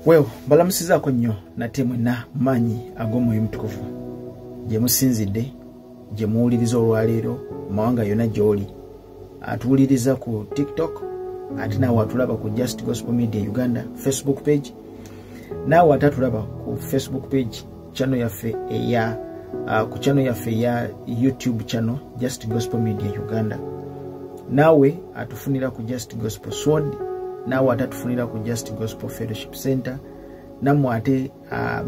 Well, balamusizaako nnyo nate mwenna maanyi ag'omwoyo mutukuvu gye musinzidde gye muwuliriza olwaleero mawanga yonna gy'oli atuwuliriza ku TikTok ate naawe atulaba ku Just Gospel Media Uganda Facebook page naawe ate atulaba ku Facebook page channel yaffe eya ku channel yaffe eya YouTube channel Just Gospel Media Uganda naawe atufunira ku Just Gospel Sword naawe ate atufunira ku Just Gospel Fellowship Center namwe ate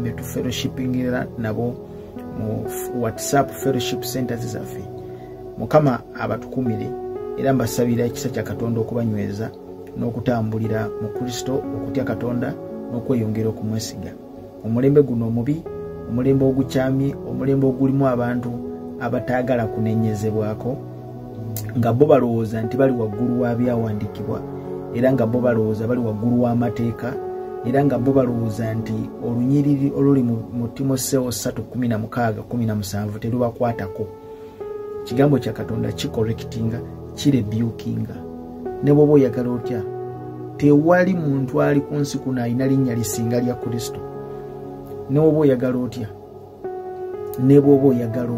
betu fellowshippingira nabo mu WhatsApp Fellowship Centers zaffe mukama abatukumire era mbasabira ekisa kya Katonda okubanyweza n'okutambulira mu Kristo okutya Katonda n'okweyongera okumwesiga omulembe guno omubi omulembe ogukyamye omulembe ogulimu abantu abataagala kunenyezebwako nga bo balowooza nti bali waggulu wa byawandiikibwa era nga bo balowooza bali waggulu w'amateeka era nga bo balowooza nti olunyiriri oluli mu Timoseewo 3:16-17 terubakwatako kigambo kya Katonda kicorrectinga kirebukinga ne bwoba oyagala otya tewali muntu ali ku nsi kuno alina linnya lisinga lya Kristo ne bwoba oyagala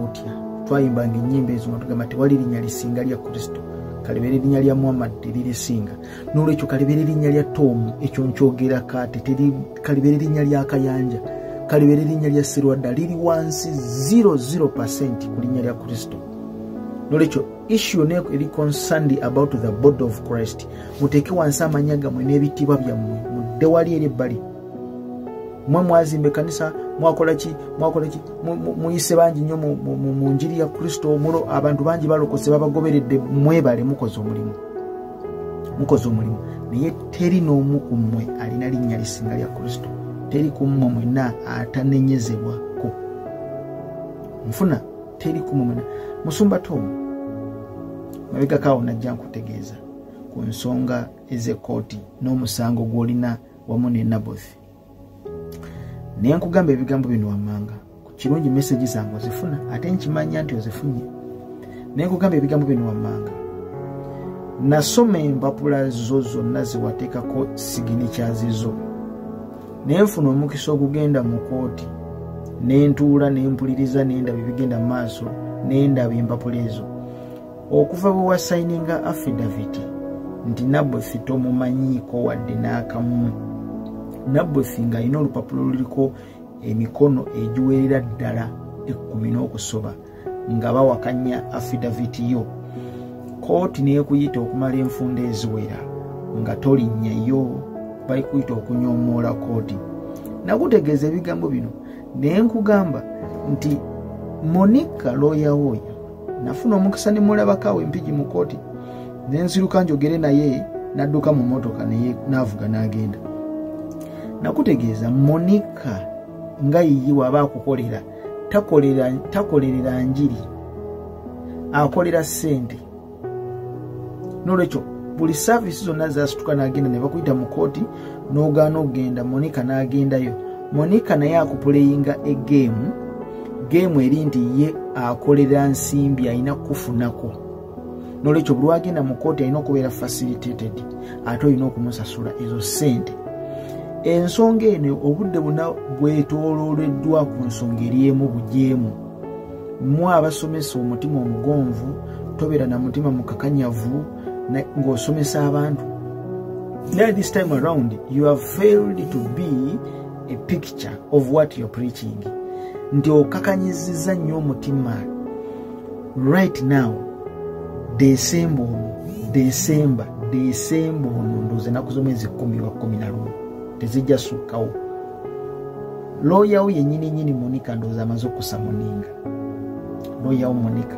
otya twayimbanga ennyimba ezo nga tugamba tewali linnya lisinga lya Kristo kalibere linnya lya Muhammad teririsinga n'olwekyo kalibere linnya lya Tom ekyo nkyogera kati kalibere linnya lya Kayanja kalibere linnya lya Sirwadda liri wansi 0% ku linnya lya Kristo n'olwekyo issue ne eri concerned about the body of Christ muteke wansi amanya gammwe n'ebitibwa byammwe mudde wali eri ebbali mwe mwazimbe kanisa mwakola ki muyise bangi nnyo mu njiri ya Kristo mulo abantu bangi balokose babagoberedde mwebale mukoze omulimu naye teri n'omu ku mmwe alina linnya lisinga lya Kristo teri ku mmwe mwenna atanenyezebwako nfuna teri ku mmwe mwenna musumba Tom mabegakaawo najja nkutegeeza ku nsonga ez'ekkooti n'omusango gw'olina wamu ne Naboth naye nkugamba ebigambo bino wammanga ku kirungi message zange ozifuna ate nkimanya nti ozifunye naye nkugamba ebigambo bino wammanga nasoma empapula zo zonna zewateekako siginikyazizo naye nfuna omukisa ogugenda mu kooti nentuula nempuliriza nendaba ebigenda mu maaso nendaba empapula ezo okuva bwe wasayininga affidavit nti Naboth tomumanyiiko wadde n'akamu Naboth nga alina olupapula luliko emikono egiwerera ddala 10 n'okusoba nga bawakanya affidavit yo kooti neekuyita okumala enfunda eziwera nga tolinnyayo bali kuyita okunyoomoola kooti nakutegeeza ebigambo bino naye nkugamba nti Monica lawyer oyo nafuna omukisa ne mulabakaawo empigi mu kooti nenziruka njogere naye nadduka mu motoka naye naavuga n'agenda nakutegeeza Monica nga yiyiwa aba akukolera takolerera njiri akolera ssente n'olwekyo buli service zonna zasituka n'agenda ne bakuyita mu kooti n'ogaana okugenda Monica n'agendayo Monica naye akupuleyinga egemu eri nti ye akolera nsimbi alina kufunako n'olwekyo buli wagenda mu kooti alina okubeera facilitated ate olina okumusasula ezo ssente ensonga eno obudde buna bwetoolooleddwa ku nsonga eriemu bujeemu mu abasomesa omutima omugonvu tobeera na mutima mukakanyavu ng'osomesa abantu now this time around you have failed to be a picture of what you're preaching nti okakanyiziza nnyo omutima right now December ono ndoze naku z'omwezi 10 tezijja sukkawo lawyer yennyini Monica ndowooza amaze okusamuninga lawyer Monica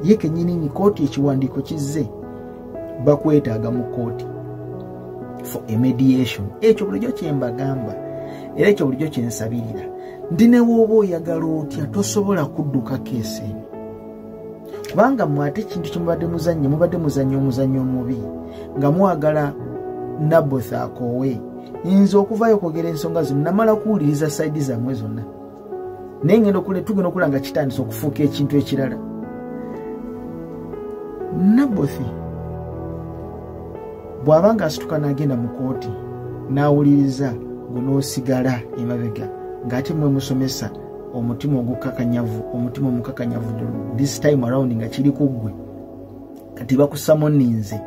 ye kennyini kooti ekiwandiiko kizze bakwetaaga mu kooti for a mediation ekyo bulijjo kyembagamba era ekyo bulijjo kyensabirira ndi ne wooba oyagala otya tosobola kudduka keesi eno kubanga mwate ekintu kyemubadde muzannya omuzannyo omubi nga mwagala Naboth akoowe nze okuvaayo okwogera ensonga zino namala kuwuliriza sayidi zammwe zonna naye tugenda okula nga kitandisa okufuuka ekintu ekirala Naboth bw'abanga asituka n'agenda mu kooti n'awuliriza gunoosigala emabega ng'ate mwe musomesa omutima omukakanyavu this time around nga kiri ku ggwe kati bakusamoninze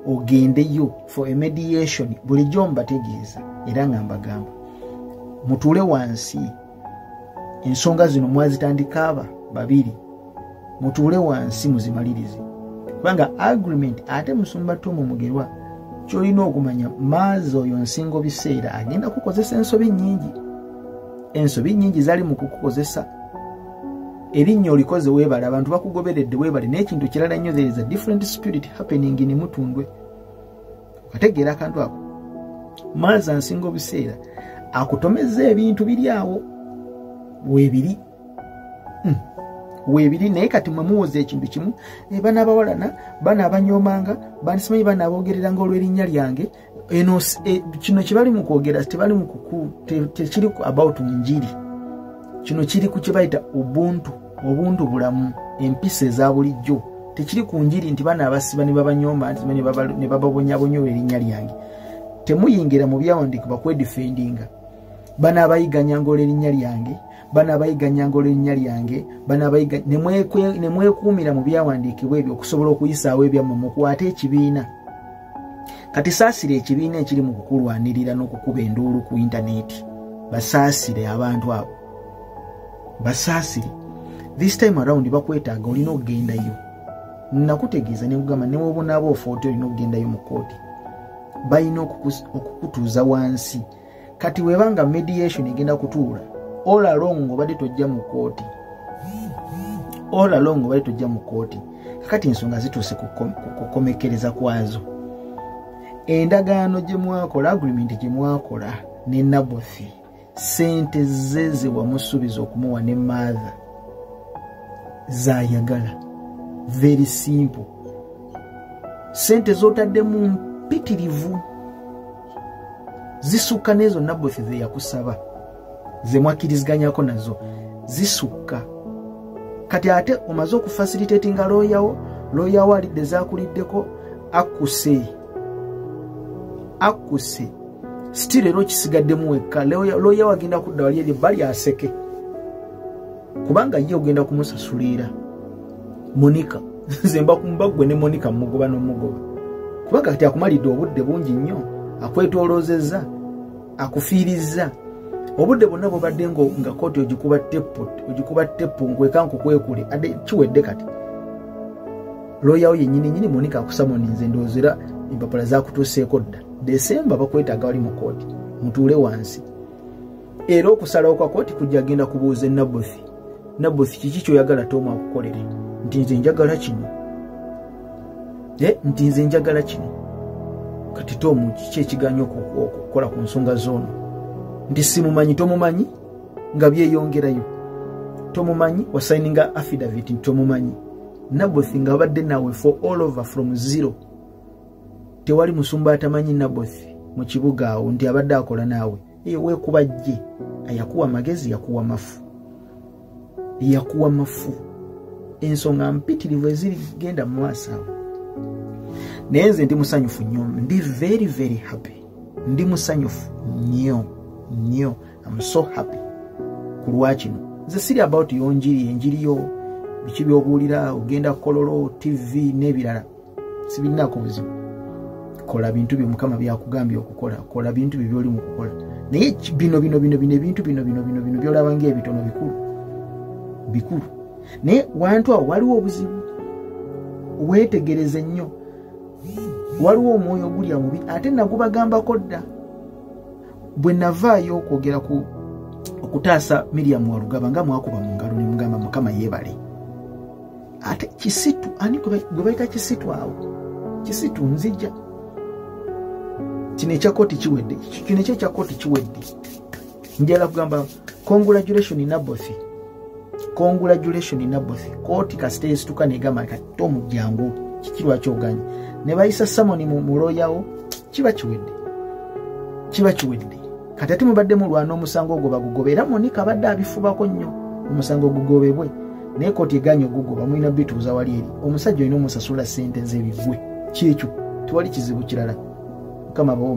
ogendeyo for a mediation bulijjo mbategeeza era nga mbagamba mutuule wansi ensonga zino mwazitandika babiri mutuule wansi muzimalirize kubanga agreement ate Musumba Tom Mugerwa kyolina okumanya maazi oyo nsingo biseera agenda kukozesa ensobi nnyingi zali mu kukukozesa erinnya olikoze weebale abantu bakugoberedde weebale n'ekintu kirala nnyo there is a different spirit happening in Mutundwe ategeera akantu ako maazi nsingo biseera akutomeza ebintu biri awo weebiri naye kati mwe muwoza ekintu kimu bana abawalana bana abanyomanga banisimanyi bana aboogereranga olw'erinnya lyange eno kino kibali mu kwogera tebali mu tekiri about njiri kino kiri ku kibayita obuntu bulamu empisa eza bulijjo tekiri ku njiri nti bana abasiba ne babanyoma ne bababonyabonya olw'erinnya lyange temuyingira mu byawandiikibwa kwedifendinga bana abayiganyanga olw'erinnya lyange bana abayiganyanga olw'erinnya lyange nemwekuumira mu byawandiikibwa ebyo okusobola okuyisaawo ebyammwe mukwate ekibiina kati saasire ekibiina ekiri mu kukulwanirira n'okukuba enduulu ku intaneti basaasire abantu abo basaasire this time around bakwetaaga olina okugendayo nakutegeeza ne kugamba ne wobonaaba ofooti olina okugendayo mu kooti balina okukutuuza wansi kati webanga mediation egenda kutuula all along obadde tojja mu kooti kakati ensonga zituuse kukomekereza kwazo endagaano gye mwakola agreement gye mwakola ne Naboth sente ze wamusuubiza okumuwa ne maather zayagala very simple sente z'otaddemu mpitirivu zisukka n'ezo Naboth ze yakusaba ze mwakiriziganyako nazo zisukka kati ate omaze okufacilitatinga looyawo alidde zaakuliddeko akuse still ero kisigaddemu wekka looyawo agenda kudda wali eri bali aseke kubanga ye ogenda kumusasulira Monica zemba kumbagwe ne Monica mugoba n'omugoba kubanga kati akumalidde obudde bungi nnyo akwetooloozezza akufiirizza obudde bonna bwobadde nga kooti ogikuba teppo nkwekankukwekule adde kiwedde kati looyawo yennyini Monica akusamoninze ndoozera empapula zakutuuseeko dda Desemba bakwetaaga wali mu kooti mutuule wansi era okusalawo kwa kooti kujja genda kubuuza Naboth kiki kyoyagala Tom akukolere nti nze njagala kino kati Tom kiki ekiganyo okukola ku nsonga z'ono nti simumanyi tomumanyi nga byeyongerayo tomumanyi wasayininga affidavit nti tomumanyi Naboth nga abadde nawe for all over from zero tewali musumba atamanyi Naboth mu kibuga awo nti abadde akola naawe weekuba jje ayakuwa magezi yakuwa mafu ensonga mpitirivu ezirigenda mu maaso awo naye nze ndi musanyufu nnyo ndi very very happy ndi musanyufu nnyo I'm so happy ku lwakino nze siri about enjiri yo biki byobuulira ogenda kololo TV n'ebirala sibinaako buzibu kola bintu byo Mukama byakugambye okukola kola bintu byo byoli mu kukola naye bino bintu byolaba ng'ebitono bikulu naye wantu awo waliwo obuzibu weetegereze nnyo waliwo omwoyo ogulya mubi ate nagubagambako dda bwe navaayo okwogera ku okutaasa Miriam Walugaba nga mwakuba mu ngalo ne mugamba Mukama yeebale ate kisitu ani gwe bayita kisitu awo kisitu nzija kino ekyakooti kiwedde njala kugamba congratulation Naboth kooti kasita esituka negamba kati Tom jangu kikirwa kyoganya ne bayisa Samoni mu looyawo kiba kiwedde kati ate mubadde mulwana omusango ogwo bagugoba era Monica abadde abifubako nnyo omusango ogugobebwe naye kooti eganya ogugoba mulina bituuza wali eri omusajja olina omusasula ssente z'ebigwe kyekyo tewali kizibu kirala Mukama bawo